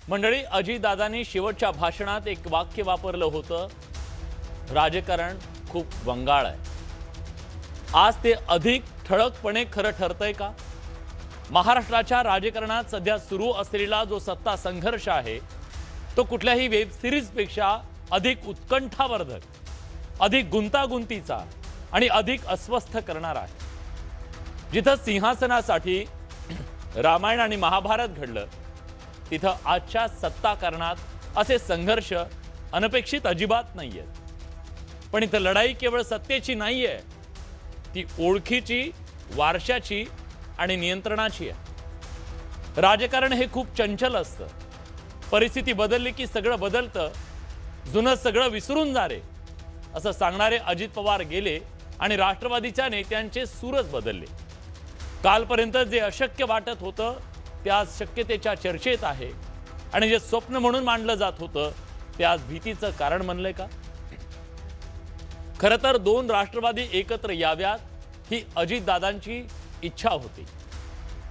मंडळी, अजितदादांनी शेवटच्या भाषणात एक वाक्य वापरलं होतं, राजकारण खूप वंगाळ आहे. आज ते अधिक ठळकपणे खरं ठरतंय का? महाराष्ट्राच्या राजकारणात सध्या सुरू असलेला जो सत्ता संघर्ष आहे तो कुठल्याही वेब सिरीजपेक्षा अधिक उत्कंठावर्धक, अधिक गुंतागुंतीचा आणि अधिक अस्वस्थ करणारा आहे. जिथं सिंहासनासाठी रामायण आणि महाभारत घडलं, तिथं आजच्या सत्ताकारणात असे संघर्ष अनपेक्षित अजिबात नाहीयेत. पण इथं लढाई केवळ सत्तेची नाहीये, ती ओळखीची, वारशाची आणि नियंत्रणाची आहे. राजकारण हे खूप चंचल असतं. परिस्थिती बदलली की सगळं बदलतं. जुनं सगळं विसरून जा रे, असं सांगणारे अजित पवार गेले आणि राष्ट्रवादीच्या नेत्यांचे सूरच बदलले. कालपर्यंत जे अशक्य वाटत होतं ते आज शक्यतेच्या चर्चेत आहे, आणि जे स्वप्न म्हणून मांडलं जात होतं ते आज भीतीचं कारण बनलंय का? खरं तर दोन राष्ट्रवादी एकत्र याव्यात ही अजितदादांची इच्छा होती.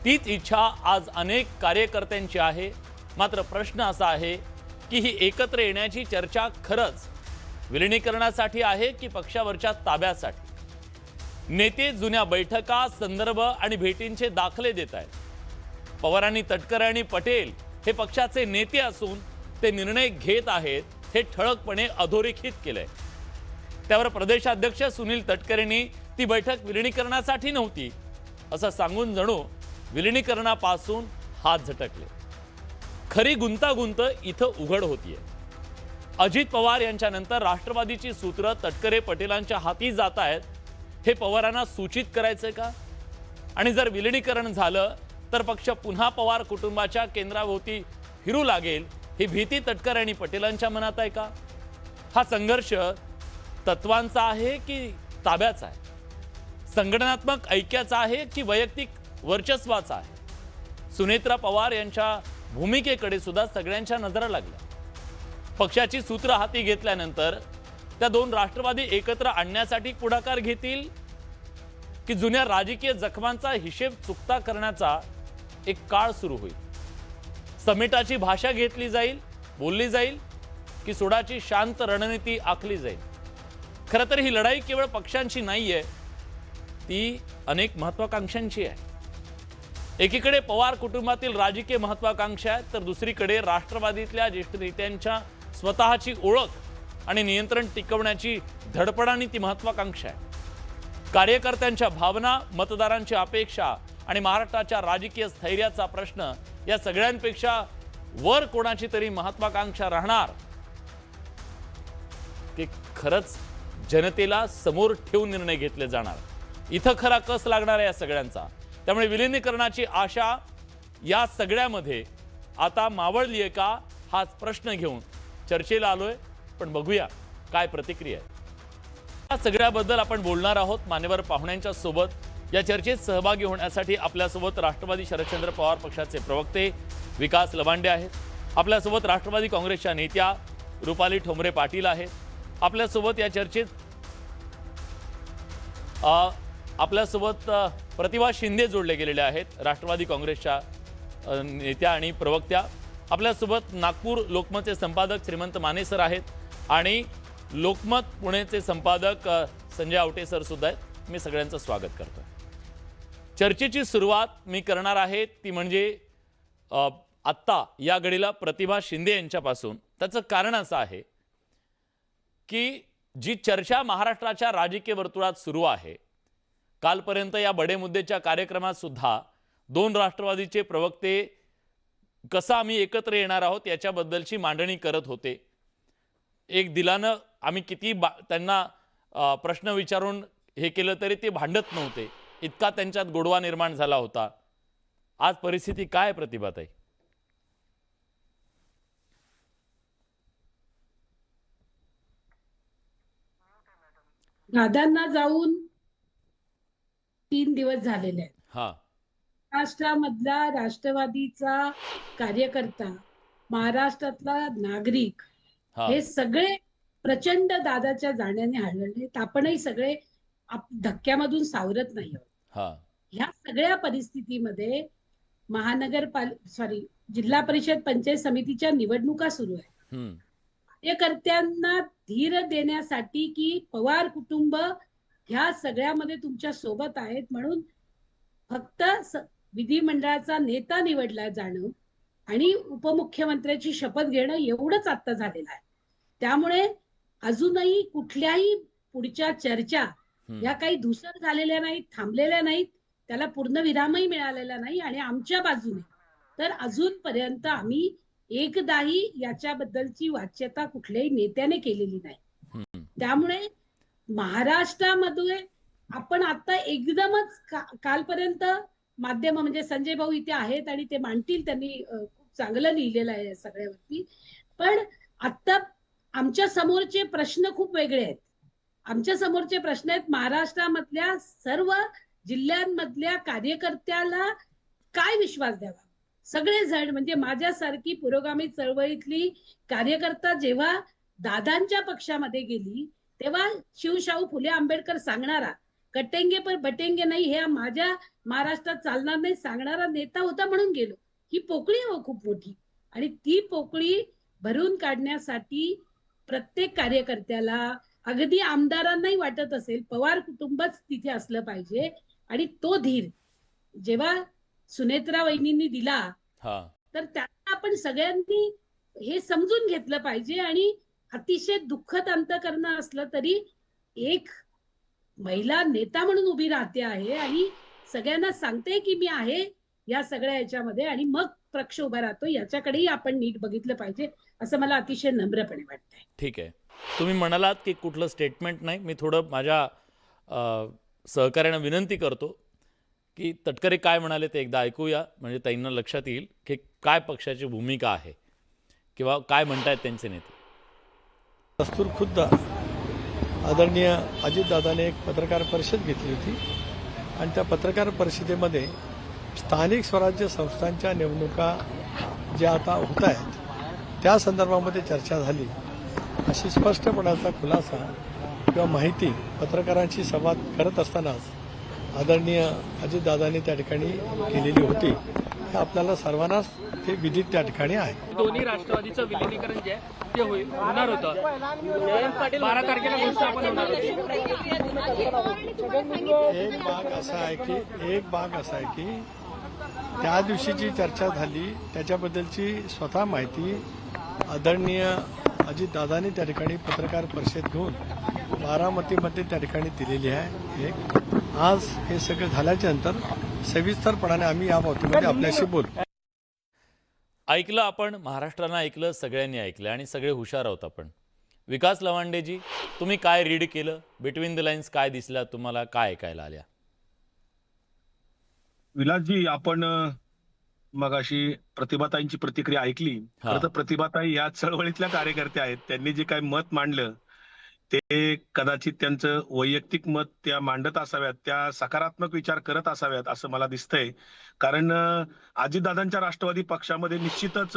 तीच इच्छा आज अनेक कार्यकर्त्यांची आहे. मात्र प्रश्न असा आहे की ही एकत्र येण्याची चर्चा खरंच विलिनीकरणासाठी आहे की पक्षावरच्या ताब्यासाठी? नेते जुन्या बैठका, संदर्भ आणि भेटींचे दाखले देत आहेत. पवारांनी, तटकरे आणि पटेल हे पक्षाचे नेते असून ते निर्णय घेत आहेत हे ठळकपणे अधोरेखित केलंय. त्यावर प्रदेशाध्यक्ष सुनील तटकरेंनी ती बैठक विलिनीकरणासाठी नव्हती असं सांगून जणू विलिनीकरणापासून हात झटकले. खरी गुंतागुंत इथं उघड होतीये. अजित पवार यांच्यानंतर राष्ट्रवादीची सूत्र तटकरे, पटेलांच्या हाती जात आहेत. हे पवारांना सूचित करायचंय का? आणि जर विलिनीकरण झालं तर पक्ष पुन्हा पवार कुटुंबाच्या केंद्राभोवती फिरू लागेल ही भीती तटकरे आणि पटेलांच्या मनात आहे का? हा संघर्ष तत्वांचा आहे की ताब्याचा आहे? संघटनात्मक ऐक्याचा आहे की वैयक्तिक वर्चस्वाचा आहे? सुनेत्रा पवार यांच्या भूमिकेकडे सुद्धा सगळ्यांच्या नजरा लागल्या. पक्षाची सूत्र हाती घेतल्यानंतर त्या दोन राष्ट्रवादी एकत्र आणण्यासाठी पुढाकार घेतील की जुन्या राजकीय जखमांचा हिशेब चुकता करण्याचा एक काळ सुरू होईल? समेटाची भाषा घेतली जाईल, बोलली जाईल की सोडाची शांत रणनीती आखली जाईल? खरं तर ही लढाई केवळ पक्षांची नाहीये, ती अनेक महत्वाकांक्षांची आहे. एकीकडे पवार कुटुंबातील राजकीय महत्वाकांक्षा आहेत, तर दुसरीकडे राष्ट्रवादीतल्या ज्येष्ठ नेत्यांच्या स्वतःची ओळख आणि नियंत्रण टिकवण्याची धडपड आणि ती महत्वाकांक्षा आहे. कार्यकर्त्यांच्या भावना, मतदारांची अपेक्षा आणि महाराष्ट्राच्या राजकीय स्थैर्याचा प्रश्न या सगळ्यांपेक्षा वर कोणाची तरी महत्वाकांक्षा राहणार की खरंच जनतेला समोर ठेवून निर्णय घेतले जाणार? इथं खरा कस लागणार आहे या सगळ्यांचा. त्यामुळे विलिनीकरणाची आशा या सगळ्यामध्ये आता मावळली आहे का, हाच प्रश्न घेऊन चर्चेला आलोय. पण बघूया काय प्रतिक्रिया आहे. या सगळ्याबद्दल आपण बोलणार आहोत मान्यवर पाहुण्यांच्या सोबत. या चर्चेत सहभागी होण्यासाठी आपल्यासोबत राष्ट्रवादी शरदचंद्र पवार पक्षाचे प्रवक्ते विकास लवांडे आहेत. आपल्यासोबत राष्ट्रवादी काँग्रेसच्या नेत्या रुपाली ठोंबरे पाटील आहेत. आपल्यासोबत या चर्चेत आपल्यासोबत प्रतिभा शिंदे जोडले गेलेले आहेत, राष्ट्रवादी काँग्रेसच्या नेत्या आणि प्रवक्त्या. आपल्यासोबत नागपूर लोकमतचे संपादक श्रीमंत माने सर आहेत आणि लोकमत पुणेचे संपादक संजय आवटे सर सुद्धा आहेत. मी सगळ्यांचं स्वागत करतो. चर्चेची सुरुवात मी करणार आहे ती म्हणजे आत्ता या घडीला प्रतिभा शिंदे यांच्यापासून. त्याचं कारण असं आहे की जी चर्चा महाराष्ट्राच्या राजकीय वर्तुळात सुरू आहे, कालपर्यंत या बडे मुद्देच्या कार्यक्रमात सुद्धा दोन राष्ट्रवादीचे प्रवक्ते कसं आम्ही एकत्र येणार आहोत याच्याबद्दलची मांडणी करत होते. एक दिलानं आम्ही किती त्यांना प्रश्न विचारून हे केलं तरी ते भांडत नव्हते, इतका त्यांच्यात गोडवा निर्माण झाला होता. आज परिस्थिती काय प्रतिभाताई? दादांना जाऊन 3 दिवस झालेले आहेत. हा, महाराष्ट्रामधला राष्ट्रवादीचा कार्यकर्ता, महाराष्ट्रातला नागरिक हे सगळे प्रचंड दादाच्या जाण्याने हळहळले. आपणही सगळे धक्क्यामधून सावरत नाही आहोत. ह्या सगळ्या परिस्थितीमध्ये जिल्हा परिषद पंचायत समितीच्या निवडणुका सुरू आहेत. हम्म. कार्यकर्त्यांना धीर देण्यासाठी की पवार कुटुंब ह्या सगळ्यामध्ये तुमच्या सोबत आहेत म्हणून फक्त विधिमंडळाचा नेता निवडला जाणं आणि उपमुख्यमंत्र्याची शपथ घेणं एवढंच आता झालेलं आहे. त्यामुळे अजूनही कुठल्याही पुढच्या चर्चा या काही धुसर झालेल्या नाहीत, थांबलेल्या नाहीत, त्याला पूर्ण विरामही मिळालेला नाही. आणि आमच्या बाजूने तर अजूनपर्यंत आम्ही एकदाही याच्याबद्दलची वाच्यता कुठल्याही नेत्याने केलेली नाही. त्यामुळे महाराष्ट्रामध्ये आपण आता एकदमच कालपर्यंत माध्यम म्हणजे संजय भाऊ इथे आहेत आणि ते मांडतील, त्यांनी खूप चांगलं लिहिलेलं आहे या सगळ्यावरती. पण आता आमच्या समोरचे प्रश्न खूप वेगळे आहेत. आमच्या समोरचे प्रश्न आहेत महाराष्ट्रामधल्या सर्व जिल्ह्यांमधल्या कार्यकर्त्याला काय विश्वास द्यावा. सगळेजण म्हणजे माझ्यासारखी पुरोगामी चळवळीतली कार्यकर्ता जेव्हा दादांच्या पक्षामध्ये गेली तेव्हा शिवशाहू फुले आंबेडकर सांगणारा कटेंगे पर बटेंगे नाही हे माझ्या महाराष्ट्रात चालणार नाही सांगणारा नेता होता म्हणून गेलो. ही पोकळी हो खूप मोठी आणि ती पोकळी भरून काढण्यासाठी प्रत्येक कार्यकर्त्याला अगदी आमदारांनाही वाटत असेल पवार कुटुंबच तिथे असलं पाहिजे. आणि तो धीर जेव्हा सुनेत्रा वहिनींनी दिला तर त्यांना आपण सगळ्यांनी हे समजून घेतलं पाहिजे. आणि अतिशय दुःखद अंतःकरण असलं तरी एक महिला नेता म्हणून उभी राहते आहे आणि सगळ्यांना सांगते की मी आहे या सगळ्या याच्यामध्ये आणि मग पक्ष उभा राहतो. याच्याकडेही आपण नीट बघितलं पाहिजे असं मला अतिशय नम्रपणे वाटतंय. ठीक आहे. तुम्ही म्हणालात की कुठलं स्टेटमेंट नाही. मी थोडं माझ्या सहकार्यांना विनंती करतो की तटकरे काय म्हणाले ते एकदा ऐकूया, म्हणजे त्यांना लक्षात येईल की काय पक्षाची भूमिका आहे किंवा काय म्हणतायत त्यांचे नेते. दस्तूर खुद्द आदरणीय अजितदादाने एक पत्रकार परिषद घेतली होती आणि त्या पत्रकार परिषदेमध्ये स्थानिक स्वराज्य संस्थांच्या निवडणुका ज्या आता होत आहेत त्या संदर्भामध्ये चर्चा झाली. अशी स्पष्टपणाचा खुलासा किंवा माहिती पत्रकारांशी संवाद करत असतानाच आदरणीय अजितदादांनी त्या ठिकाणी केलेली होती. हे आपल्याला सर्वांनाच ते विदित त्या ठिकाणी आहे. दोन्ही राष्ट्रवादीचं विलिनीकरण जे आहे ते होणार होतं. 12 तारखेला गोष्ट आपण होणार होती. एक भाग असा आहे की त्या दिवशीची चर्चा झाली त्याच्याबद्दलची स्वतः माहिती आदरणीय अजितदादांनी त्या ठिकाणी पत्रकार परिषद घेऊन बारामतीमध्ये त्या ठिकाणी दिलेली आहे. आज हे सगळं झाल्याच्या नंतर सविस्तरपणाने आम्ही या बाबतीमध्ये आपल्याशी बोलू. ऐकलं आपण, महाराष्ट्रानं ऐकलं, सगळ्यांनी ऐकलं आणि सगळे हुशार आहोत आपण. विकास लवांडेजी, तुम्ही काय रीड केलं? बिटवीन द लाईन्स काय दिसल्या तुम्हाला, काय ऐकायला आल्या? विलासजी, आपण मगाशी प्रतिभाताईंची प्रतिक्रिया ऐकली. खरं तर प्रतिभाताई या चळवळीतल्या कार्यकर्त्या आहेत. त्यांनी जे काही मत मांडलं ते कदाचित त्यांचं वैयक्तिक मत त्या मांडत असाव्यात, त्या सकारात्मक विचार करत असाव्यात असं मला दिसतंय. कारण अजितदादांच्या राष्ट्रवादी पक्षामध्ये निश्चितच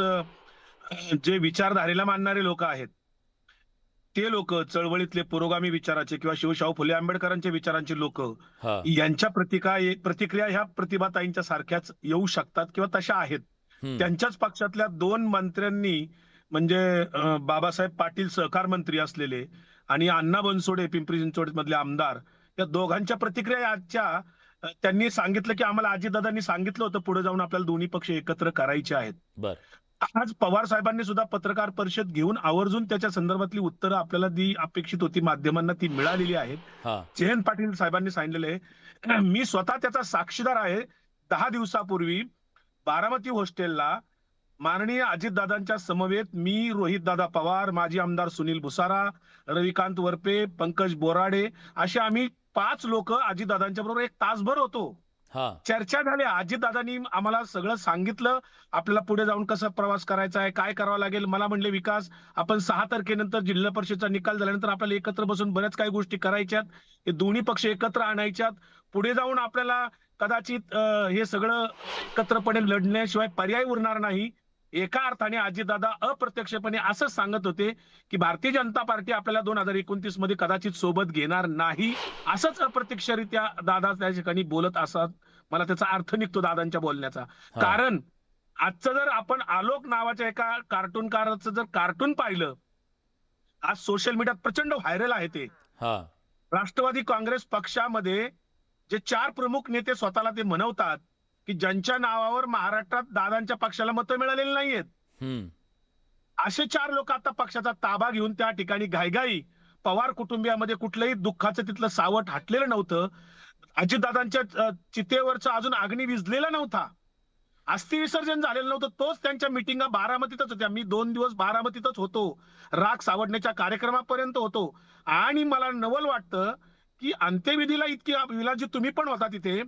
जे विचारधारेला मानणारे लोक आहेत ते लोक, चळवळीतले पुरोगामी विचाराचे किंवा शिवशाहू फुले आंबेडकरांच्या विचारांचे लोक, यांच्या प्रतिक्रिया ह्या प्रतिभाताईंच्या सारख्याच येऊ शकतात किंवा तशा आहेत. त्यांच्याच पक्षातल्या 2 मंत्र्यांनी म्हणजे बाबासाहेब पाटील सहकार मंत्री असलेले आणि अण्णा बनसोडे पिंपरी चिंचवड मधले आमदार, या दोघांच्या प्रतिक्रिया आजच्या त्यांनी सांगितलं की आम्हाला अजितदादांनी सांगितलं होतं पुढे जाऊन आपल्याला दोन्ही पक्ष एकत्र करायचे आहेत. आज पवार साहेबांनी सुद्धा पत्रकार परिषद घेऊन आवर्जून त्याच्या संदर्भातली उत्तरं आपल्याला जी अपेक्षित होती माध्यमांना ती मिळालेली आहेत. जयंत पाटील साहेबांनी सांगितलेलं आहे, मी स्वतः त्याचा साक्षीदार आहे. 10 दिवसापूर्वी बारामती हॉस्टेलला माननीय अजितदादांच्या समवेत मी, रोहितदादा पवार, माजी आमदार सुनील भुसारा, रविकांत वरपे, पंकज बोराडे असे आम्ही 5 लोक अजितदादांच्या बरोबर 1 तासभर होतो. चर्चा झाल्या. अजितदादांनी आम्हाला सगळं सांगितलं, आपल्याला पुढे जाऊन कसा प्रवास करायचा आहे, काय करावं लागेल. मला म्हणले, विकास आपण 6 तारखेनंतर जिल्हा परिषदचा निकाल झाल्यानंतर आपल्याला एकत्र बसून बऱ्याच काही गोष्टी करायच्यात, हे दोन्ही पक्ष एकत्र आणायच्यात, पुढे जाऊन आपल्याला कदाचित हे सगळं एकत्रपणे लढण्याशिवाय पर्याय उरणार नाही. एका अर्थाने अजितदादा अप्रत्यक्षपणे असं सांगत होते की भारतीय जनता पार्टी आपल्याला 2029 मध्ये कदाचित सोबत घेणार नाही, असंच अप्रत्यक्षरित्या दादा त्या ठिकाणी बोलत असत. मला त्याचा अर्थ निघतो दादांच्या बोलण्याचा. कारण आजचं जर आपण आलोक नावाच्या एका कार्टूनकाराचं जर कार्टून पाहिलं, आज सोशल मीडियात प्रचंड व्हायरल आहे ते. हा राष्ट्रवादी काँग्रेस पक्षामध्ये जे 4 प्रमुख नेते स्वतःला ते म्हणवतात की ज्यांच्या नावावर महाराष्ट्रात दादांच्या पक्षाला मतं मिळालेली नाहीयेत, हम्म असे 4 लोक आता पक्षाचा ताबा घेऊन त्या ठिकाणी घाईघाई, पवार कुटुंबियामध्ये कुठलंही दुःखाचं तिथलं सावट हटलेलं नव्हतं. अजितदादांच्या चितेवरचा अजून अग्नी विझलेला नव्हता. अस्थि विसर्जन झालेलं नव्हतं. तोच त्यांच्या मिटिंगा बारामतीतच होत्या. मी 2 दिवस बारामतीतच होतो. राग सावडण्याच्या कार्यक्रमापर्यंत होतो. आणि मला नवल वाटतं की अंत्यविधीला इतकी, विलाजी तुम्ही पण होता तिथे,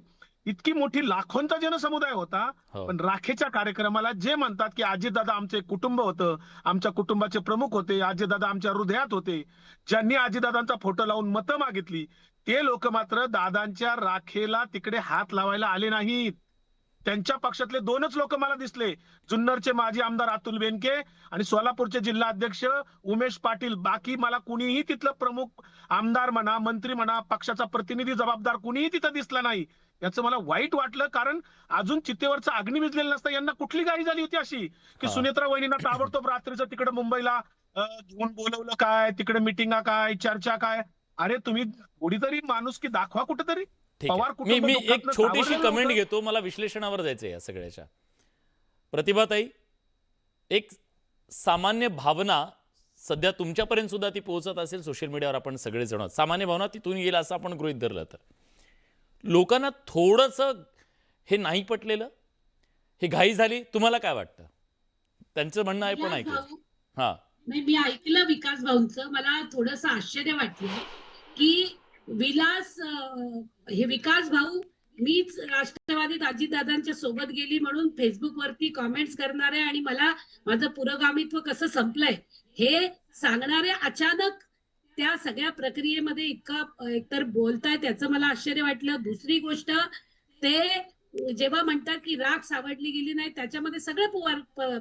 इतकी मोठी लाखोंचा जनसमुदाय होता. हो. पण राखेच्या कार्यक्रमाला जे म्हणतात की अजितदादा आमचं एक कुटुंब होतं, आमच्या कुटुंबाचे प्रमुख होते, अजितदादा आमच्या हृदयात होते, ज्यांनी अजितदादांचा फोटो लावून मतं मागितली, ते लोक मात्र दादांच्या राखेला तिकडे हात लावायला आले नाहीत. त्यांच्या पक्षातले 2च लोक मला दिसले, जुन्नरचे माजी आमदार अतुल बेनके आणि सोलापूरचे जिल्हा अध्यक्ष उमेश पाटील. बाकी मला कुणीही तिथलं प्रमुख आमदार म्हणा, मंत्री म्हणा, पक्षाचा प्रतिनिधी जबाबदार कुणीही तिथं दिसला नाही. याचं मला वाईट वाटलं, कारण अजून चितेवरचा अग्नी विझलेला नसता. यांना कुठली घाई झाली होती अशी की हा. सुनेत्रा वहिनींना ताबडतोब रात्रीचं तिकडे मुंबईला घेऊन बोलवलं काय, तिकडे मिटिंगा काय, चर्चा काय? अरे तुम्ही थोडीतरी माणुसकी दाखवा कुठेतरी. ठीक पवार आहे. कुटुंब मी एक दुःखातनं छोटीशी सावरलेलं कमेंट होतं. घेतो, मला विश्लेषणावर जायचंय या सगळ्याच्या. प्रतिभाताई, एक सामान्य भावना सध्या तुमच्यापर्यंत सुद्धा ती पोहोचत असेल, सोशल मीडियावर आपण सगळेजण आहोत. सामान्य भावना तिथून येईल असं आपण गृहीत धरलं तर लोकांना थोडंसं हे नाही पटलेलं, हे घाई झाली, तुम्हाला काय वाटतं? त्यांचं म्हणणं आहे पण विलास ऐकलं. भाऊ, हा नाही, मी ऐकलं विकास भाऊंचं. मला थोडंसं आश्चर्य वाटलं की हे विकास भाऊ, मीच राष्ट्रवादीत अजितदादांच्या सोबत गेली म्हणून फेसबुकवरती कॉमेंट्स करणारे आणि मला माझं पुरोगामित्व कसं संपलंय हे सांगणारे अचानक त्या सगळ्या प्रक्रियेमध्ये इतका एकतर बोलताय, त्याचं मला आश्चर्य वाटलं. दुसरी गोष्ट, ते जेव्हा म्हणतात की राग सावडली गेली नाही, त्याच्यामध्ये सगळं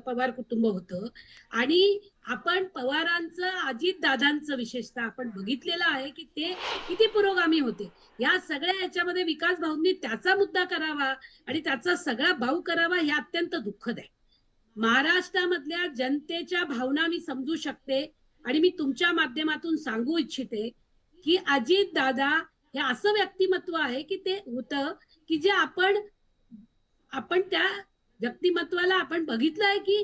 पवार कुटुंब होतं. आणि आपण पवारांचं, अजितदादांचं विशेषतः आपण बघितलेलं आहे की ते किती पुरोगामी होते. या सगळ्या याच्यामध्ये विकास भाऊंनी त्याचा मुद्दा करावा आणि त्याचा सगळा भाऊ करावा, हे अत्यंत दुःखद आहे. महाराष्ट्रामधल्या जनतेच्या भावना मी समजू शकते आणि मी तुमच्या माध्यमातून सांगू इच्छिते की अजितदादा हे असं व्यक्तिमत्व आहे की ते होतं की जे आपण त्या व्यक्तिमत्वाला आपण बघितलंय की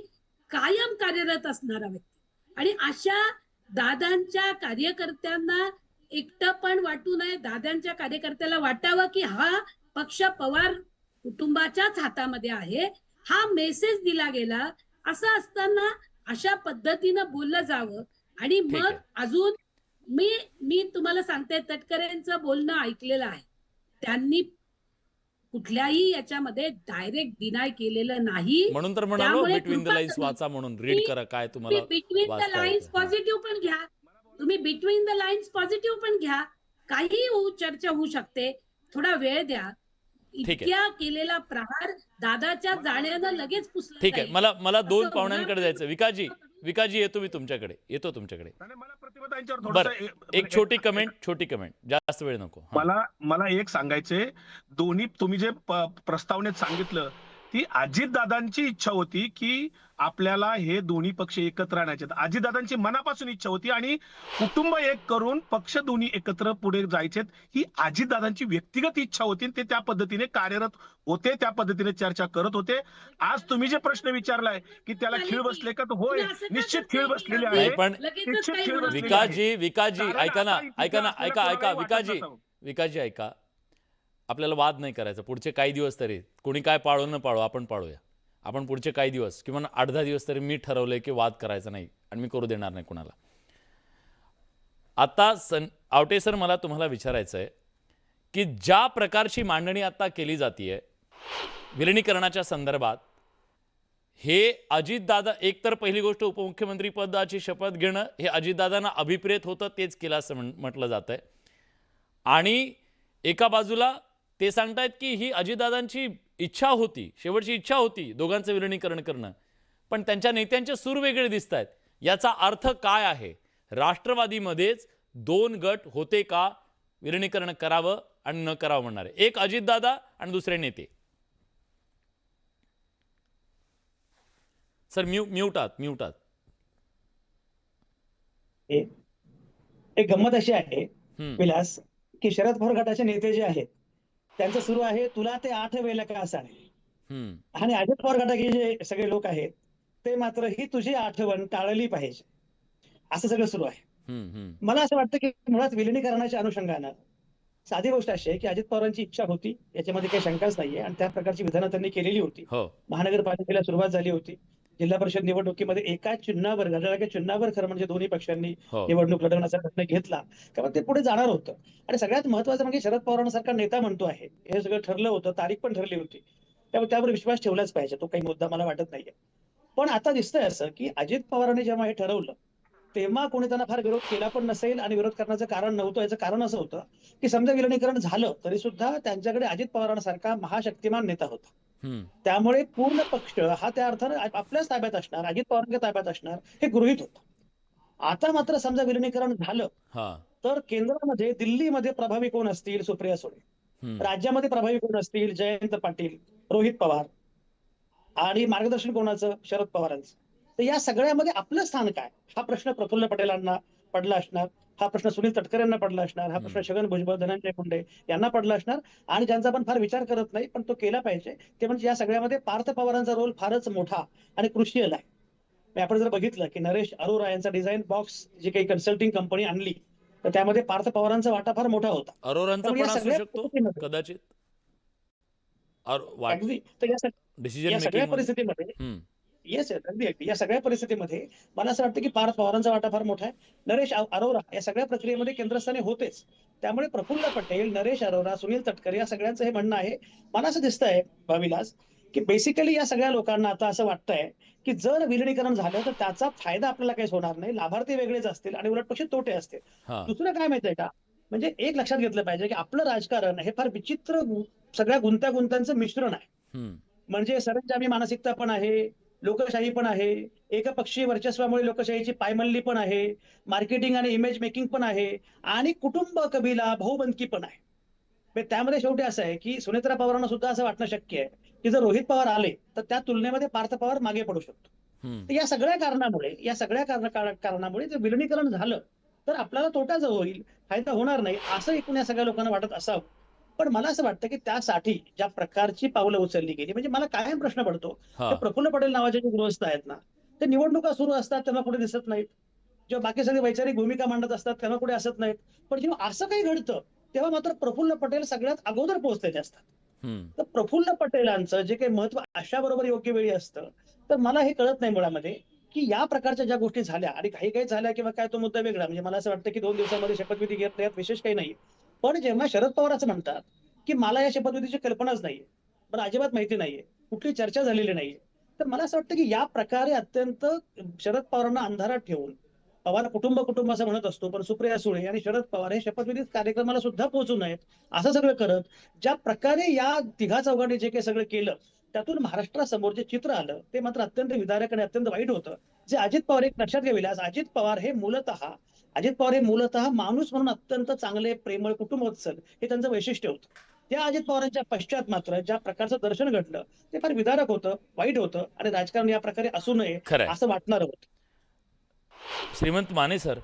कायम कार्यरत असणारा व्यक्ती. आणि अशा दादांच्या कार्यकर्त्यांना एकटं पण वाटू नये. दादांच्या कार्यकर्त्याला वाटावं की हा पक्ष पवार कुटुंबाच्याच हातामध्ये आहे, हा मेसेज दिला गेला. असं असताना अशा पद्धतीनं बोललं जावं. आणि ठीक मग आहे. अजून मी तुम्हाला सांगते, तटकरेंचं बोलणं ऐकलेलं आहे. त्यांनी कुठल्याही याच्यामध्ये डायरेक्ट डिनाय केलेलं नाही. म्हणून तर म्हणालो त्यामुळे बिटवीन द कृपा लाईन्स करून वाचा, म्हणून रीड करा काय तुम्हाला बिटवीन द वाचता लाईन्स येतं. हा. पॉझिटिव्ह पण घ्या. तुम्ही बिटवीन द लाईन्स पॉझिटिव्ह पण घ्या. काही चर्चा होऊ शकते. थोडा वेळ द्या. आहे. इतक्या केलेला प्रहार दादाच्या जाण्यानं लगेच पुसला ठीक आहे. जाईल. मला 2 असं पाहुण्यांकडे होणार जायचं. विकाजी येतो, मी तुमच्याकडे येतो. आणि मला प्रतिभाताईंच्यावर बरं, थोडंसं एक छोटी कमेंट, जास्त वेळ नको. हा. मला एक सांगायचंय. दोन्ही तुम्ही जे प्रस्तावनेत सांगितलं, ती अजितदादांची इच्छा होती की आपल्याला हे दोन्ही पक्ष एकत्र आणायचे. अजितदादांची मनापासून इच्छा होती आणि कुटुंब एक करून पक्ष दोन्ही एकत्र पुढे जायचेत, ही अजितदादांची व्यक्तिगत इच्छा होती. ते त्या पद्धतीने कार्यरत होते, त्या पद्धतीने चर्चा करत होते. आज तुम्ही जे प्रश्न विचारलाय की त्याला खीळ बसले का, तर होय, निश्चित खीळ बसलेली आहे. नाही, पण लगेचच काही होणार नाही. विकासजी कारण ऐका ना, आता इथे ऐका आपल्याला कोणालाही वाटत नसावं. विकासजी ऐका. आपल्याला वाद नाही करायचा. पुढचे काही दिवस तरी कोणी काय पाळो न पाळो, आपण पाळूया. आपण पुढचे काही दिवस, किंवा 8-10 दिवस तरी मी ठरवलंय की वाद करायचा नाही आणि मी करू देणार नाही कुणाला. आता आवटे सर, मला तुम्हाला विचारायचं आहे की ज्या प्रकारची मांडणी आता केली जातीये विलिनीकरणाच्या संदर्भात, हे अजितदादा, एकतर पहिली गोष्ट उपमुख्यमंत्री पदाची शपथ घेणं हे अजितदादांना अभिप्रेत होतं, तेच केलं असं म्हटलं जात आहे. आणि एका बाजूला ते सांगतायत की ही अजितदादांची इच्छा होती, शेवटची इच्छा होती दोघांचं विलिनीकरण करणं, पण त्यांच्या नेत्यांचे सूर वेगळे दिसत आहेत. याचा अर्थ काय आहे? राष्ट्रवादीमध्येच 2 गट होते का विलिनीकरण करावं आणि न करावं म्हणणारे? एक अजितदादा आणि दुसरे नेते. सर म्यूटात एक गंमत अशी आहे हम्म, विलास, की शरद पवार गटाचे नेते जे आहेत त्यांचं सुरू आहे तुला ते 8 वेळेला का सारे, हम्म, आणि अजित पवार गटाचे जे सगळे लोक आहेत ते मात्र ही तुझी आठवण टाळली पाहिजे, असं सगळं सुरू आहे. हम्म, हम्म. मला असं वाटतं की मुळात विलिनीकरणाच्या अनुषंगानं साधी गोष्ट अशी आहे की अजित पवारांची इच्छा होती, याच्यामध्ये काही शंकाच नाहीये, आणि त्या प्रकारची विधानं त्यांनी केलेली होती. हो. महानगरपालिकेला सुरुवात झाली होती. जिल्हा परिषद निवडणुकीमध्ये एका चिन्हावर, घड्याळाच्या चिन्हावर खरं म्हणजे दोन्ही पक्षांनी हो. निवडणूक लढवण्याचा निर्णय घेतला, कारण ते पुढे जाणार होतं. आणि सगळ्यात महत्त्वाचं म्हणजे शरद पवारांसारखा नेता म्हणतो आहे, हे सगळं ठरलं होतं, तारीख पण ठरली होती, त्यामुळे त्यावर विश्वास ठेवलाच पाहिजे, तो काही मुद्दा मला वाटत नाहीये. पण आता दिसतंय असं की अजित पवारांनी जेव्हा हे ठरवलं तेव्हा कोणी त्यांना फार विरोध केला पण नसेल, आणि विरोध करण्याचं कारण नव्हतं. याचं कारण असं होतं की समजा विलिनीकरण झालं तरी सुद्धा त्यांच्याकडे अजित पवारांसारखा महाशक्तिमान नेता होता, हम्म, त्यामुळे पूर्ण पक्ष हा त्या अर्थानं आपल्याच ताब्यात असणार, अजित पवारांच्या ताब्यात असणार, हे गृहीत होतं. आता मात्र समजा विलिनीकरण झालं हा. तर केंद्रामध्ये, दिल्लीमध्ये प्रभावी कोण असतील? सुप्रिया सुळे. हम्म, राज्यामध्ये प्रभावी कोण असतील? जयंत पाटील, रोहित पवार, आणि मार्गदर्शन कोणाचं? शरद पवारांचं. तर या सगळ्यामध्ये आपलं स्थान काय, हा प्रश्न प्रफुल्ल पटेलांना पडला असणार, हा प्रश्न सुनील तटकरे यांना पडला असणार, हा प्रश्न छगन भुजबळ, धनंजय मुंडे यांना पडला असणार, आणि ज्यांचा आपण फार विचार करत नाही पण तो केला पाहिजे, ते म्हणजे या सगळ्यामध्ये पार्थ पवारांचा रोल फारच मोठा आणि क्रुशियल आहे. म्हणजे आपण जर बघितलं की नरेश अरोरा यांचा डिझाईन बॉक्स जी काही कन्सल्टिंग कंपनी आणली, तर त्यामध्ये पार्थ पवारांचा वाटा फार मोठा होता. अरोरांचा त्यामुळे पण या असू सगळ्या शकतो परिस्थितीमध्ये कदाचित अगदी, तर डिसिजन या सगळ्या मेकिंग मध्ये. परिस्थितीमध्ये हम्म, येस अगदी अगदी या सगळ्या परिस्थितीमध्ये मला असं वाटतं की पार्थ पवारांचा वाटा फार मोठा आहे. नरेश अरोरा या सगळ्या प्रक्रियेमध्ये केंद्रस्थानी होतेच, त्यामुळे प्रफुल्ल पटेल, नरेश अरोरा, सुनील तटकरे या सगळ्यांचं हे म्हणणं आहे. मला असं दिसतंय विलास की बेसिकली या सगळ्या लोकांना आता असं वाटतंय की जर विलिनीकरण झालं तर त्याचा फायदा आपल्याला काहीच होणार नाही, लाभार्थी वेगळेच असतील आणि उलट पक्षी तोटे असतील. हा. दुसरं काय माहितीये का, म्हणजे एक लक्षात घेतलं पाहिजे की आपलं राजकारण हे फार विचित्र सगळ्या गुंतागुंतांचं मिश्रण आहे. हम्म, म्हणजे सरंजामी मानसिकता पण आहे, लोकशाही पण आहे, एकपक्षीय वर्चस्वामुळे लोकशाहीची पायमल्ली पण आहे, मार्केटिंग आणि इमेज मेकिंग पण आहे, आणि कुटुंब, कबिला, भाऊबंदकी पण आहे. म्हणजे त्यामध्ये शेवटी असं आहे की सुनेत्रा पवारांना सुद्धा असं वाटणं शक्य आहे की जर रोहित पवार आले तर त्या तुलनेमध्ये पार्थ पवार मागे पडू शकतो. हम्म. तर या सगळ्या कारणामुळे जर विलिनीकरण झालं तर आपल्याला तोटा जो होईल, फायदा होणार नाही, असं एकूण या सगळ्या लोकांना वाटत असावं. पण मला असं वाटतं की त्यासाठी ज्या प्रकारची पावलं उचलली गेली, म्हणजे मला कायम प्रश्न पडतो, हा. ते प्रफुल्ल पटेल नावाचे जे गृहस्थ आहेत ना, ते निवडणुका सुरू असतात तेव्हा कुठे दिसत नाहीत, जेव्हा बाकी सगळे वैचारिक भूमिका मांडत असतात तेव्हा कुठे असत नाहीत, पण जेव्हा असं काही घडतं तेव्हा मात्र प्रफुल्ल पटेल सगळ्यात अगोदर पोहोचलेले असतात. हम्म, तर प्रफुल्ल पटेलांचं जे काही महत्व अशा बरोबर योग्य वेळी असतं, तर मला हे कळत नाही मुळामध्ये की या प्रकारच्या ज्या गोष्टी झाल्या आणि काही काही झाल्या किंवा काय, तो मुद्दा वेगळा. म्हणजे मला असं वाटतं की 2 दिवसामध्ये शपथविधी घेत यात विशेष काही नाही. पण जेव्हा शरद पवार असं म्हणतात की मला या शपथविधीची कल्पनाच नाहीये, मला अजिबात माहिती नाहीये, कुठली चर्चा झालेली नाहीये, तर मला असं वाटतं की या प्रकारे अत्यंत शरद पवारांना अंधारात ठेवून, पवार कुटुंब असं म्हणत असतो पण सुप्रिया सुळे आणि शरद पवार हे शपथविधी कार्यक्रमाला सुद्धा पोहोचू नयेत असं सगळं करत, ज्या प्रकारे या तिघा चौघांनी जे काही सगळं केलं त्यातून महाराष्ट्रासमोर जे चित्र आलं ते मात्र अत्यंत विदारक आणि अत्यंत वाईट होतं. जे अजित पवार, एक लक्षात घ्यावी, अजित पवार हे मूलतः माणूस म्हणून अत्यंत चांगले, प्रेमळ, कुटुंबोत्सल हे त्यांचं वैशिष्ट्य होतं. त्या अजित पवारांच्या पश्चात मात्र ज्या प्रकारचं दर्शन घडलं ते फार विदारक होतं, वाईट होतं, आणि राजकारण या प्रकारे असू नये खरंय. असं वाटणार होतं. श्रीमंत माने सर,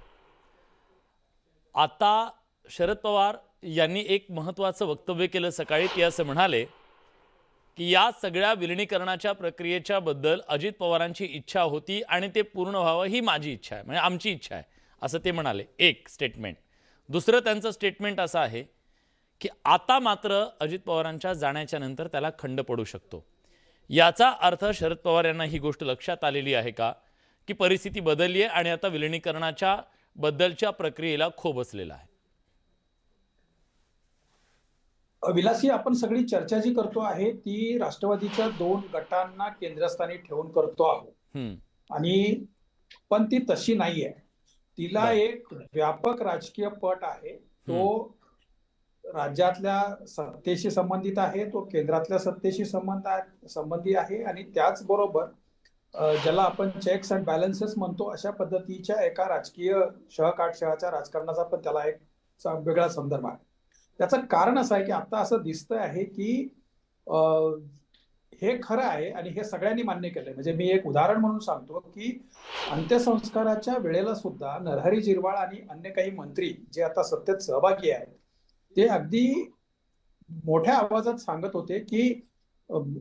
आता शरद पवार यांनी एक महत्त्वाचं वक्तव्य केलं सकाळी. ते असं म्हणाले की या सगळ्या विलिनीकरणाच्या प्रक्रियेच्या बद्दल अजित पवारांची इच्छा होती आणि ते पूर्ण व्हावं ही माझी इच्छा आहे, म्हणजे आमची इच्छा आहे, असं ते म्हणाले. एक स्टेटमेंट. दुसरं त्यांचं स्टेटमेंट असं आहे की आता मात्र अजित पवारांच्या जाण्याच्या नंतर त्याला खंड पडू शकतो. याचा अर्थ शरद पवार यांना ही गोष्ट लक्षात आलेली आहे का की परिस्थिती बदलली आहे आणि आता विलिनीकरणाच्या बद्दलच्या प्रक्रियेला खो बसलेला आहे? विलासी, आपण सगळी चर्चा जी करतो आहे ती राष्ट्रवादीच्या 2 गटांना केंद्रस्थानी ठेवून करतो आहोत, हम्म, आणि पण ती तशी नाहीये. तिला बर. एक व्यापक राजकीय पट आहे, तो राज्यातल्या सत्तेशी संबंधित आहे, तो केंद्रातल्या सत्तेशी संबंधी आहे, आणि त्याचबरोबर ज्याला आपण चेक्स अँड बॅलन्सेस म्हणतो अशा पद्धतीच्या एका राजकीय शहकाटशहाच्या राजकारणाचा पण त्याला एक वेगळा संदर्भ आहे. त्याचं कारण असं आहे की आता असं दिसतंय आहे की हे खरं आहे आणि हे सगळ्यांनी मान्य केलंय. म्हणजे मी एक उदाहरण म्हणून सांगतो की अंत्यसंस्काराच्या वेळेला सुद्धा नरहरी झिरवाळ आणि अन्य काही मंत्री जे आता सत्तेत सहभागी आहेत ते अगदी मोठ्या आवाजात सांगत होते की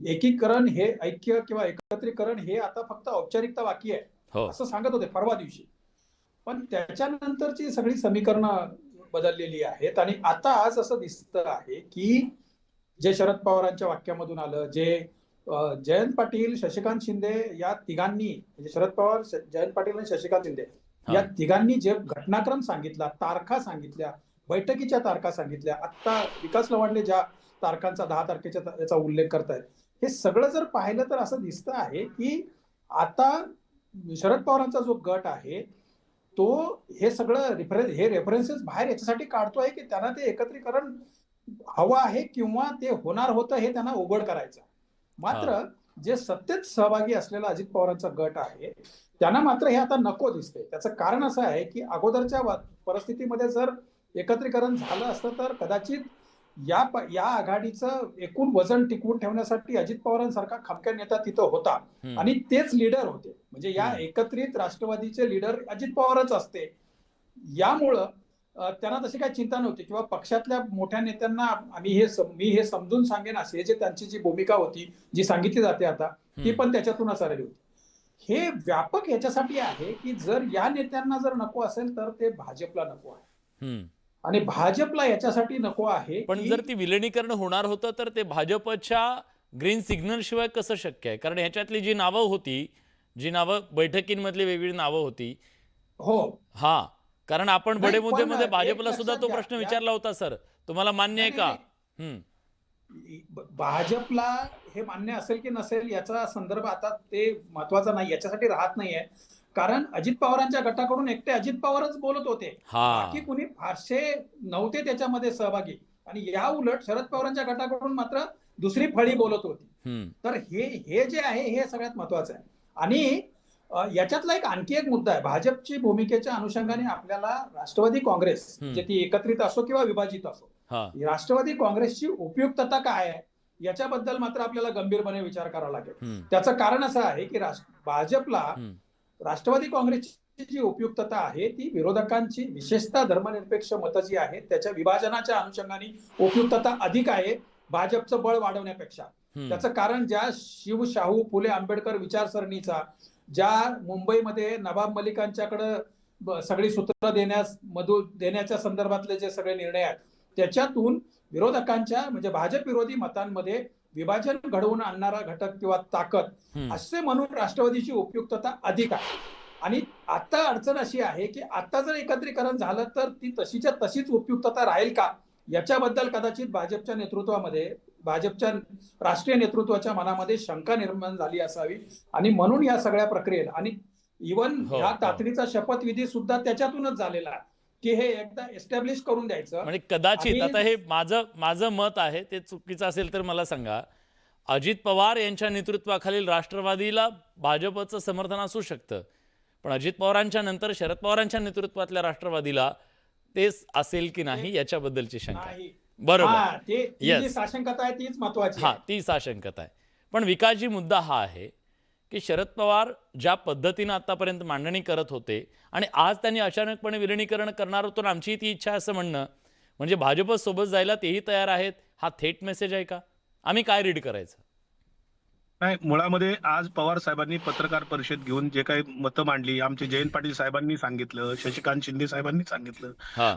एकीकरण हे ऐक्य किंवा एकत्रीकरण हे आता फक्त औपचारिकता बाकी आहे, हो. असं सांगत होते परवा दिवशी. पण त्याच्यानंतरची सगळी समीकरणं बदललेली आहेत आणि आता आज असं दिसतं आहे की जे शरद पवारांच्या वाक्यामधून आलं, जे जयंत पाटील, शशिकांत शिंदे या तिघांनी, म्हणजे शरद पवार, जयंत पाटील आणि शशिकांत शिंदे या तिघांनी जे घटनाक्रम सांगितला, तारखा सांगितल्या, बैठकीच्या तारखा सांगितल्या, आता विकास लवांडे ज्या तारखांचा 10 तारखेच्या याचा उल्लेख करतायत, हे सगळं जर पाहिलं तर असं दिसतं आहे की आता शरद पवारांचा जो गट आहे तो हे सगळं रेफरन्सेस बाहेर याच्यासाठी काढतोय की त्यांना ते एकत्रीकरण हवं आहे किंवा ते होणार होतं हे त्यांना उघड करायचं. मात्र जे सत्तेत सहभागी असलेला अजित पवारांचा गट आहे त्यांना मात्र हे आता नको दिसते. त्याचं कारण असं आहे की अगोदरच्या परिस्थितीमध्ये जर एकत्रीकरण झालं असतं तर कदाचित या आघाडीचं एकूण वजन टिकवून ठेवण्यासाठी अजित पवारांसारखा खमक्या नेता तिथं होता आणि तेच लीडर होते. म्हणजे या एकत्रित राष्ट्रवादीचे लीडर अजित पवारच असते. यामुळं त्यांना तशी काही चिंता नव्हती किंवा पक्षातल्या मोठ्या नेत्यांना मी हे समजून सांगेन असे जे त्यांची जी भूमिका होती जी सांगितली जाते आता ती पण त्याच्यातूनच आलेली होती. हे व्यापक याच्यासाठी आहे की जर या नेत्यांना जर नको असेल तर ते भाजपला नको आहे आणि भाजपला याच्यासाठी नको आहे. पण जर ती विलिनीकरण होणार होतं तर ते भाजपच्या ग्रीन सिग्नल शिवाय कसं शक्य आहे? कारण ह्याच्यातली जी नावं होती, जी नावं बैठकींमधली वेगळी नावं होती, हो हा, कारण आपण नाही, बडे पण मुद्द्यामध्ये एक भाजपला सुद्धा लक्षात तो घ्या, प्रश्न विचारला होता सर, तुम्हाला मान्य आहे का? भाजपला हे मान्य असेल की नसेल याचा संदर्भ आता ते महत्वाचा नाही, याच्यासाठी राहत नाहीये. कारण अजित पवारांच्या गटाकडून एकटे अजित पवारच बोलत होते, बाकी कुणी फारसे नव्हते त्याच्यामध्ये सहभागी आणि या उलट शरद पवारांच्या गटाकडून मात्र दुसरी फळी बोलत होती. तर हे जे आहे हे सगळ्यात महत्वाचं आहे. आणि याच्यातला आणखी एक मुद्दा आहे. भाजपची भूमिकेच्या अनुषंगाने आपल्याला राष्ट्रवादी काँग्रेस जे ती एकत्रित असो किंवा विभाजित असो, राष्ट्रवादी काँग्रेसची उपयुक्तता काय आहे याच्याबद्दल मात्र आपल्याला गंभीरपणे विचार करावा लागेल. त्याचं कारण असं आहे की भाजपला राष्ट्रवादी काँग्रेसची जी उपयुक्तता आहे ती विरोधकांची, विशेषतः धर्मनिरपेक्ष मतं जी आहेत त्याच्या विभाजनाच्या अनुषंगाने उपयुक्तता अधिक आहे भाजपचं बळ वाढवण्यापेक्षा. त्याचं कारण ज्या शिव, शाहू, फुले, आंबेडकर विचारसरणीचा, ज्या मुंबईमध्ये नवाब मलिकांच्याकडे सगळी सूत्र देण्याच्या संदर्भातले जे सगळे निर्णय आहेत त्याच्यातून विरोधकांच्या म्हणजे भाजप विरोधी मतांमध्ये विभाजन घडवून आणणारा घटक किंवा ताकद असे म्हणून राष्ट्रवादीची उपयुक्तता अधिक आहे. आणि आता अडचण अशी आहे की आता जर एकत्रीकरण झालं तर ती तशीच्या तशीच उपयुक्तता राहील का याच्याबद्दल कदाचित भाजपच्या नेतृत्वामध्ये, भाजपच्या राष्ट्रीय नेतृत्वाच्या मनामध्ये शंका निर्माण झाली असावी आणि म्हणून या सगळ्या प्रक्रियेला आणि इव्हन ह्या तातडीचा शपथविधी सुद्धा त्याच्यातूनच झालेला आहे की हे एकदा एस्टॅब्लिश करून द्यायचं. म्हणजे कदाचित आता हे माझं मत आहे, ते चुकीचं असेल तर मला सांगा. अजित पवार यांच्या नेतृत्वाखालील राष्ट्रवादीला भाजपचं समर्थन असू शकतं, पण अजित पवारांच्या नंतर शरद पवारांच्या नेतृत्वातल्या राष्ट्रवादीला तेच असेल की नाही याच्याबद्दलची शंका. बरोबर, ती साशंकता आहे तीच महत्वाची. हा, ती साशंकता आहे. पण विकासजी मुद्दा हा आहे की शरद पवार ज्या पद्धतीनं आतापर्यंत मांडणी करत होते आणि आज त्यांनी अचानकपणे विलिनीकरण करणार होतो आणि आमची ती इच्छा असं म्हणणं, म्हणजे भाजप सोबत जायला तेही तयार आहेत, हा थेट मेसेज आहे का? आम्ही काय रीड करायचं? नाही, मुळामध्ये आज पवार साहेबांनी पत्रकार परिषद घेऊन जे काही मतं मांडली, आमचे जयंत पाटील साहेबांनी सांगितलं, शशिकांत शिंदे साहेबांनी सांगितलं,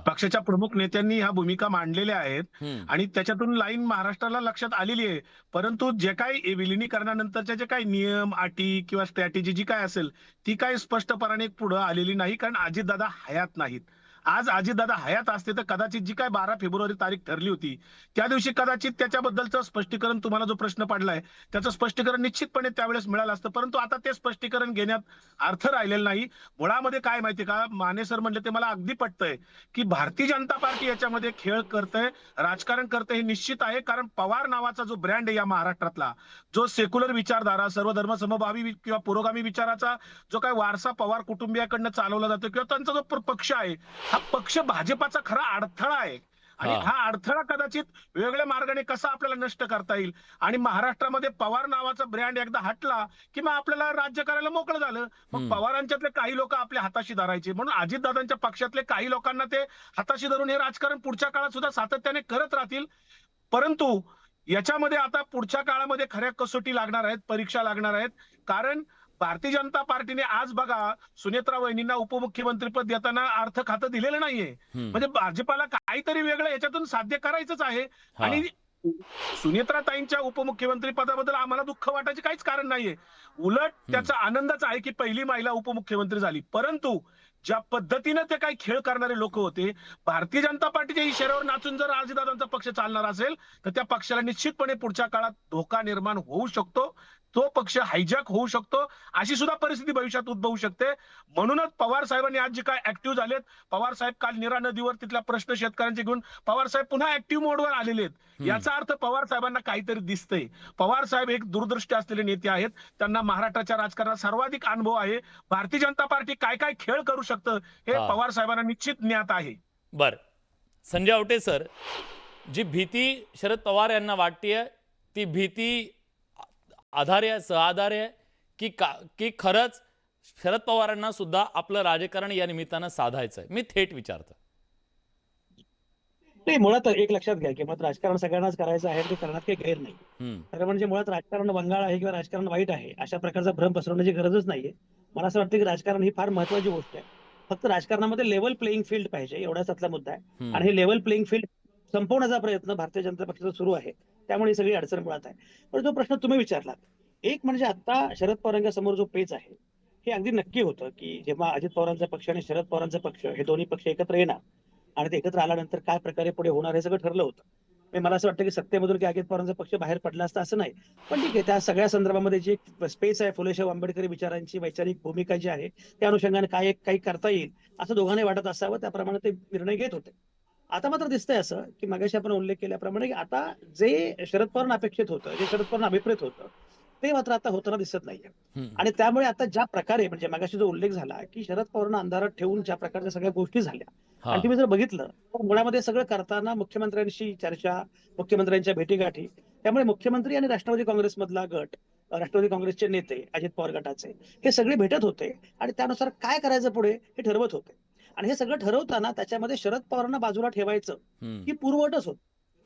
पक्षाच्या प्रमुख नेत्यांनी ह्या भूमिका मांडलेल्या आहेत आणि त्याच्यातून लाईन महाराष्ट्राला लक्षात आलेली आहे. परंतु जे काही विलिनीकरणानंतरच्या जे काही नियम, अटी किंवा स्ट्रॅटेजी जी काय असेल ती काही स्पष्टपणे पुढे आलेली नाही, कारण अजितदादा हयात नाहीत. आज अजितदादा हयात असते तर कदाचित जी काय 12 फेब्रुवारी तारीख ठरली होती त्या दिवशी कदाचित त्याच्याबद्दलचं स्पष्टीकरण, तुम्हाला जो प्रश्न पडलाय त्याचं स्पष्टीकरण निश्चितपणे त्यावेळेस मिळालं असतं. परंतु आता ते स्पष्टीकरण घेण्यात अर्थ राहिलेला नाही. मुळामध्ये काय माहितीये का, माने सर म्हणले ते मला अगदी पटतंय की भारतीय जनता पार्टी याच्यामध्ये खेळ करते, राजकारण करते हे निश्चित आहे. कारण पवार नावाचा जो ब्रँड आहे या महाराष्ट्रातला, जो सेक्युलर विचारधारा, सर्वधर्म समभावी किंवा पुरोगामी विचाराचा जो काही वारसा पवार कुटुंबियाकडनं चालवला जातो किंवा त्यांचा जो पक्ष आहे, हा पक्ष भाजपाचा खरा अडथळा आहे आणि हा. हा अडथळा कदाचित वेगळ्या मार्गाने कसा आपल्याला नष्ट करता येईल. आणि महाराष्ट्रामध्ये पवार नावाचा ब्रँड एकदा हटला की मग आपल्याला राज्य करायला मोकळं झालं. मग पवारांच्यातले काही लोक आपल्या हाताशी धरायचे, म्हणून अजितदादांच्या पक्षातले काही लोकांना ते हाताशी धरून हे राजकारण पुढच्या काळात सुद्धा सातत्याने करत राहतील. परंतु याच्यामध्ये आता पुढच्या काळामध्ये खऱ्या कसोटी लागणार आहेत, परीक्षा लागणार आहेत. कारण भारतीय जनता पार्टीने आज बघा सुनेत्रा वहिनींना उपमुख्यमंत्रीपद देताना अर्थ खातं दिलेलं नाहीये. म्हणजे भाजपाला काहीतरी वेगळं याच्यातून साध्य करायचंच आहे. हा. आणि सुनेत्राताईंच्या उपमुख्यमंत्री पदाबद्दल आम्हाला दुःख वाटायचे काहीच कारण नाहीये. उलट त्याचा आनंदच आहे की पहिली महिला उपमुख्यमंत्री झाली. परंतु ज्या पद्धतीने ते काही खेळ करणारे लोक होते, भारतीय जनता पार्टीच्या इशाऱ्यावर नाचून जर अजितदादांचा पक्ष चालणार असेल तर त्या पक्षाला निश्चितपणे पुढच्या काळात धोका निर्माण होऊ शकतो. तो पक्ष हायजॅक होऊ शकतो. अशी सुद्धा परिस्थिती भविष्यात उद्भवू शकते. म्हणूनच पवार साहेबांनी आज जे काय ऍक्टिव्ह झालेत, पवार साहेब काल नीरा नदीवर तिथला प्रश्न शेतकऱ्यांचे घेऊन पवार साहेब पुन्हा ऍक्टिव्ह मोडवर आलेले आहेत. याचा अर्थ पवार साहेबांना काहीतरी दिसतंय. पवार साहेब एक दूरदृष्टी असलेले नेते आहेत. त्यांना महाराष्ट्राच्या राजकारणात सर्वाधिक अनुभव आहे. भारतीय जनता पार्टी काय काय खेळ करू शकतं हे हा. पवार साहेबांना निश्चित ज्ञात आहे. बर, संजय आवटे सर, जी भीती शरद पवार यांना वाटतेय ती भीती आधार आहे, सहआधार आहे की खरंच शरद पवारांना सुद्धा आपलं राजकारण या निमित्तानं साधायचं आहे? मी थेट विचारतो. नाही, मुळात एक लक्षात घ्या की मुळात राजकारण सगळ्यांनाच करायचं आहे, ते करण्यात काही गैर नाही. हम्म. खरं म्हणजे मुळात राजकारण बंगाळ आहे किंवा राजकारण वाईट आहे अशा प्रकारचा भ्रम पसरवण्याची गरजच नाहीये. मला असं वाटतं की राजकारण ही फार महत्वाची गोष्ट आहे. फक्त राजकारणामध्ये लेव्हल प्लेइंग फील्ड पाहिजे, एवढाच त्यातला मुद्दा आहे. आणि हे लेव्हल प्लेइंग फील्ड संपवण्याचा प्रयत्न भारतीय जनता पक्षाचा सुरू आहे. त्यामुळे ही सगळी अडचण मुळात आहे. पण जो प्रश्न तुम्ही विचारलात, एक म्हणजे आता शरद पवारांच्या समोर जो पेच आहे हे अगदी नक्की होतं की जेव्हा अजित पवारांचा पक्ष आणि शरद पवारांचा पक्ष हे दोन्ही पक्ष एकत्र येणार आणि ते एकत्र आल्यानंतर काय प्रकारे पुढे होणार हे सगळं ठरलं होतं. म्हणजे मला असं वाटतं की सत्तेमधून की अजित पवारांचा पक्ष बाहेर पडला असता असं नाही. पण ठीक आहे, त्या सगळ्या संदर्भामध्ये जी स्पेस आहे फुलेशाह आंबेडकरी विचारांची वैचारिक भूमिका जी आहे त्या अनुषंगाने काही करता येईल असं दोघांनी वाटत असावं, त्याप्रमाणे ते निर्णय घेत होते. आता मात्र दिसतंय असं की मगाशी आपण उल्लेख केल्याप्रमाणे की आता जे शरद पवारांना अपेक्षित होतं, जे शरद पवारांना अभिप्रेत होतं ते मात्र आता होताना दिसत नाहीये. आणि त्यामुळे आता ज्या प्रकारे म्हणजे मगाशी जो उल्लेख झाला की शरद पवारांना अंधारात ठेवून ज्या प्रकारच्या सगळ्या गोष्टी झाल्या आणि तुम्ही जर बघितलं तर मुळामध्ये सगळं करताना मुख्यमंत्र्यांशी चर्चा, मुख्यमंत्र्यांच्या भेटीगाठी, त्यामुळे मुख्यमंत्री आणि राष्ट्रवादी काँग्रेसमधला गट, राष्ट्रवादी काँग्रेसचे नेते अजित पवार गटाचे हे सगळे भेटत होते आणि त्यानुसार काय करायचं पुढे हे ठरवत होते. आणि हे सगळं ठरवताना त्याच्यामध्ये शरद पवारांना बाजूला ठेवायचं ही पूर्वअटच होती.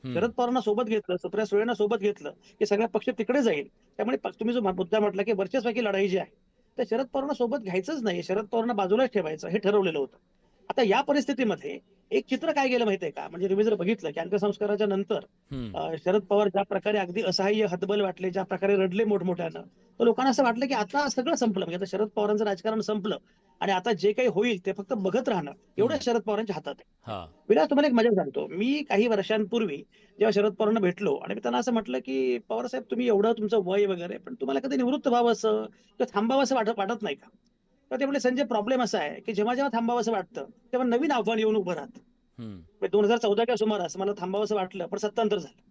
शरद पवारांना सोबत घेतलं, सुप्रिया सुळेंना सोबत घेतलं की सगळा पक्ष तिकडे जाईल. त्यामुळे तुम्ही जो मुद्दा म्हटला की वर्चस्वाची लढाई जी आहे तर शरद पवारांना सोबत घ्यायचंच नाही, शरद पवारांना बाजूलाच ठेवायचं हे ठरवलेलं होतं. आता या परिस्थितीमध्ये एक चित्र काय गेलं माहितीये का, म्हणजे तुम्ही जर बघितलं की अंत्यसंस्काराच्या नंतर शरद पवार ज्या प्रकारे अगदी असहाय्य हतबल वाटले, ज्या प्रकारे रडले मोठमोठ्यानं, तर लोकांना असं वाटलं की आता सगळं संपलं, म्हणजे आता शरद पवारांचं राजकारण संपलं आणि आता जे काही होईल ते फक्त बघत राहणं एवढं शरद पवारांच्या हातात आहे. विलास, तुम्हाला एक मजा सांगतो. मी काही वर्षांपूर्वी जेव्हा शरद पवारांना भेटलो आणि मी त्यांना असं म्हटलं की पवार साहेब तुम्ही एवढं तुमचं वय वगैरे, पण तुम्हाला कधी निवृत्त व्हावं असं किंवा थांबावं असं वाटत नाही का? तर ते म्हणजे संजय प्रॉब्लेम असा आहे की जेव्हा जेव्हा थांबावं असं वाटतं तेव्हा नवीन आव्हान येऊन उभं राहतं. 2014च्या सुमारास मला थांबावं असं वाटलं पण सत्तांतर झालं.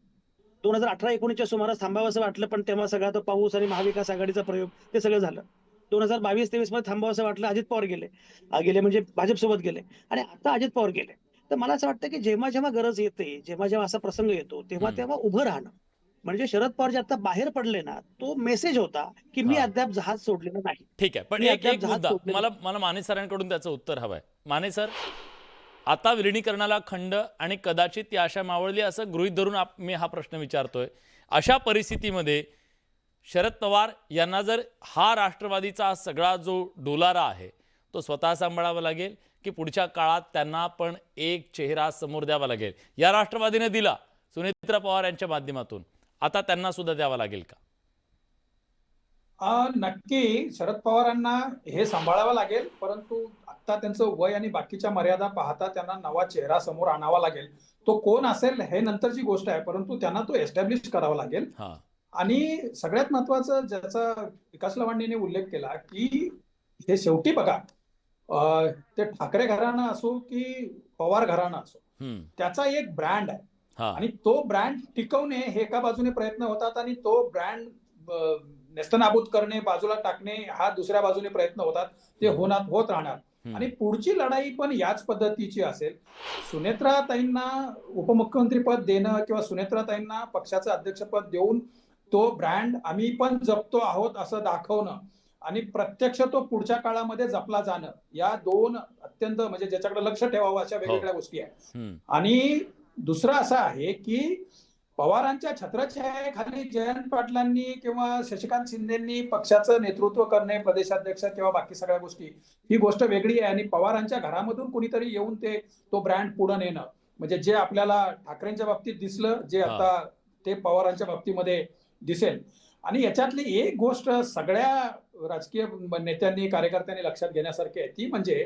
2018-19च्या सुमारास थांबावं असं वाटलं पण तेव्हा सगळा तो पाऊस आणि महाविकास आघाडीचा प्रयोग ते सगळं झालं. 2022-23 मध्ये थांबावं असं वाटलं, अजित पवार गेले म्हणजे भाजपसोबत गेले आणि आता अजित पवार गेले. तर मला असं वाटतं की जेव्हा जेव्हा गरज येते, जेव्हा जेव्हा असा प्रसंग येतो तेव्हा तेव्हा उभं राहणं म्हणजे शरद पवार जे आता बाहेर पडले ना, तो मेसेज होता की मी अद्याप जहाज सोडलेलं नाही. ठीक आहे, पण एक मुद्दा मला माने सरांकडून त्याचं उत्तर हवंय. माने सर, आता विलिनीकरणाला खंड आणि कदाचित ती आशा मावळली असं गृहीत धरून मी हा प्रश्न विचारतोय. अशा परिस्थितीमध्ये शरद पवार यांना जर हा राष्ट्रवादीचा सगळा जो डोलारा आहे तो स्वतः सांभाळावा लागेल की पुढच्या काळात त्यांना पण एक चेहरा समोर द्यावा लागेल? या राष्ट्रवादीने दिला सुनेत्रा पवार यांच्या माध्यमातून, आता त्यांना सुद्धा द्यावा लागेल का? नक्की शरद पवारांना हे सांभाळावं लागेल, परंतु आता त्यांचं वय आणि बाकीच्या मर्यादा पाहता त्यांना नवा चेहरा समोर आणावा लागेल. तो कोण असेल हे नंतरची गोष्ट आहे, परंतु त्यांना तो एस्टॅब्लिश करावा लागेल. आणि सगळ्यात महत्वाचं ज्याचा विकास लवांडेने उल्लेख केला की हे शेवटी बघा ते ठाकरे घराणं असो की पवार घराणं असो, त्याचा एक ब्रँड आहे आणि तो ब्रँड टिकवणे हे एका बाजूने प्रयत्न होतात आणि तो ब्रँड नेस्तनाबूत करणे, बाजूला टाकणे हा दुसऱ्या बाजूने प्रयत्न होतात. ते होत राहणार. आणि पुढची लढाई पण याच पद्धतीची असेल. सुनेत्राताईंना उपमुख्यमंत्रीपद देणं किंवा सुनेत्राताईंना पक्षाचं अध्यक्षपद देऊन तो ब्रँड आम्ही पण जपतो आहोत असं दाखवणं आणि प्रत्यक्ष तो पुढच्या काळामध्ये जपला जाणं, या दोन अत्यंत म्हणजे ज्याच्याकडे लक्ष ठेवावं अशा वेगवेगळ्या गोष्टी आहेत. आणि दुसरं असं आहे की पवारांच्या छत्रछायाखाली जयंत पाटलांनी किंवा शशिकांत शिंदेंनी पक्षाचं नेतृत्व करणे, प्रदेशाध्यक्ष किंवा बाकी सगळ्या गोष्टी, ही गोष्ट वेगळी आहे. आणि पवारांच्या घरामधून कुणीतरी येऊन तो ब्रँड पुढे नेणं, म्हणजे जे आपल्याला ठाकरेंच्या बाबतीत दिसलं, जे आता ते पवारांच्या बाबतीमध्ये दिसेल. आणि याच्यातली एक गोष्ट सगळ्या राजकीय नेत्यांनी, कार्यकर्त्यांनी लक्षात घेण्यासारखी आहे, ती म्हणजे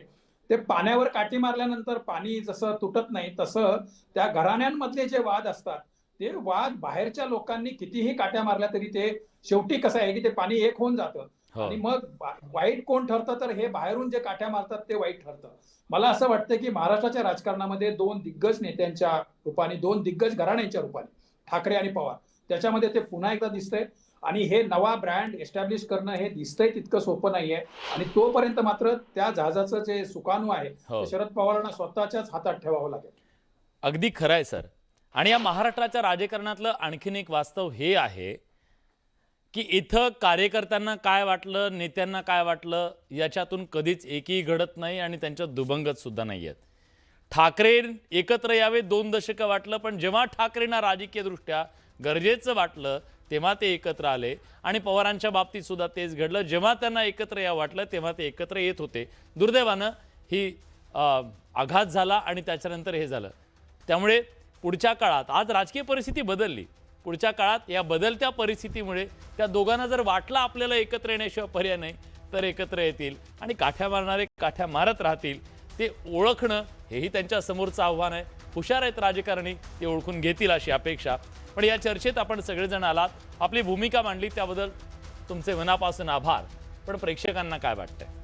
ते पाण्यावर काठी मारल्यानंतर पाणी जसं तुटत नाही, तसं त्या घराण्यांमधले जे वाद असतात ते वाद बाहेरच्या लोकांनी कितीही काट्या मारल्या तरी ते शेवटी कसं आहे की ते पाणी एक होऊन जातं. आणि मग वाईट कोण ठरतं, तर हे बाहेरून जे काट्या मारतात ते वाईट ठरतं. मला असं वाटतं की महाराष्ट्राच्या राजकारणामध्ये दोन दिग्गज नेत्यांच्या रूपाने, दोन दिग्गज घराण्यांच्या रूपाने, ठाकरे आणि पवार, त्याच्यामध्ये ते पुन्हा एकदा दिसतंय. आणि हे नवा ब्रँड एस्टॅब्लिश करणं हे दिसतंय तितकं सोपं नाहीये. आणि तोपर्यंत मात्र त्या जहाजाचं जे सुकाणू आहे ते शरद पवारांना स्वतःच्याच हातात ठेवावं लागेल. अगदी खरं आहे सर. आणि या महाराष्ट्राच्या राजकारणातलं आणखीन एक वास्तव हे आहे की इथं कार्यकर्त्यांना काय वाटलं, नेत्यांना काय वाटलं, याच्यातून कधीच एकही घडत नाही आणि त्यांच्यात दुभंगत सुद्धा नाही आहेत. ठाकरे एकत्र यावे 2 दशकं वाटलं, पण जेव्हा ठाकरेंना राजकीयदृष्ट्या गरजेचं वाटलं तेव्हा ते एकत्र आले. आणि पवारांच्या बाबतीत सुद्धा तेच घडलं. जेव्हा त्यांना एकत्र या वाटलं तेव्हा ते एकत्र येत होते. दुर्दैवानं ही आघात झाला आणि त्याच्यानंतर हे झालं. त्यामुळे पुढच्या काळात आज राजकीय परिस्थिती बदलली. पुढच्या काळात या बदलत्या परिस्थितीमुळे त्या दोघांना जर वाटलं आपल्याला एकत्र येण्याशिवाय पर्याय नाही, तर एकत्र येतील आणि काठ्या मारणारे काठ्या मारत राहतील. ते ओळखणं हेही त्यांच्या समोरचं आव्हान आहे. हुशार आहेत राजकारणी, ते ओळखून घेतील अशी अपेक्षा. पण या चर्चेत आपण सगळेजण आलात, आपली भूमिका मांडली, त्याबद्दल तुमचे मनापासून आभार. पण प्रेक्षकांना काय वाटतंय?